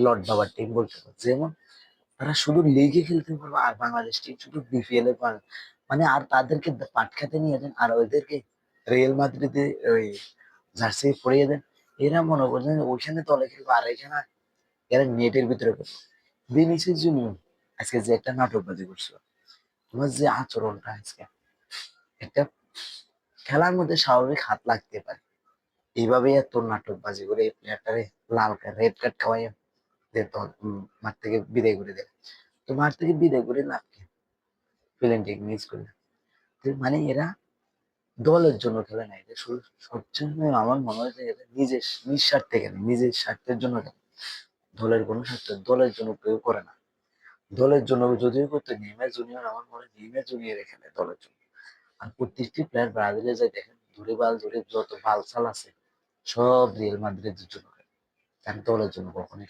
Lord বাবার team বলতে পারো। যেমন তারা শুধু লিগে খেলতে পারবে, আর বাংলাদেশ টিম শুধু বিপিএল এ পারে। মানে আর তাদেরকে পাট খেতে নিয়ে দেন, আর ওদেরকে রিয়াল মাদ্রিদে ওই জার্সি পরিয়ে দেন। এরা মনে করছেন যে ওইখানে দলে খেলবে, আর এখানে এরা নেটের ভিতরে করবে। ভিনিসিয়াস জুনিয়র আজকে যে একটা নাটকবাজি করছিল, তোমার যে আচরণটা আজকে, একটা খেলার মধ্যে স্বাভাবিক হাত লাগতে পারে, এইভাবে এত নাটকবাজি করে এই প্লেয়ারটারে লাল কার্ড রেড কার্ড খাওয়াই মাঠ থেকে বিদায় করে দেয়। তো মাঠ থেকে বিদায় করে লাভ কি? পেলেন্টিক মিস করলে। তো মানে এরা দলের জন্য খেলে না, এটা শুধু সবচেয়ে আমার মনে হয় যে এরা নিজের নিঃস্বার্থে খেলে, নিজের স্বার্থের জন্য খেলে। দলের কোনো স্বার্থ দলের জন্য কেউ করে না। দলের জন্য যদিও করতে নেইমার জুনিয়র, আমার মনে হয় নেইমার জুনিয়র এখানে দলের জন্য। আর প্রত্যেকটি প্লেয়ার ব্রাজিলে যায় দেখেন, ধরে যত বালসাল আছে সব রিয়াল মাদ্রিদের জন্য খেলে, আর দলের জন্য কখনোই খেলে না।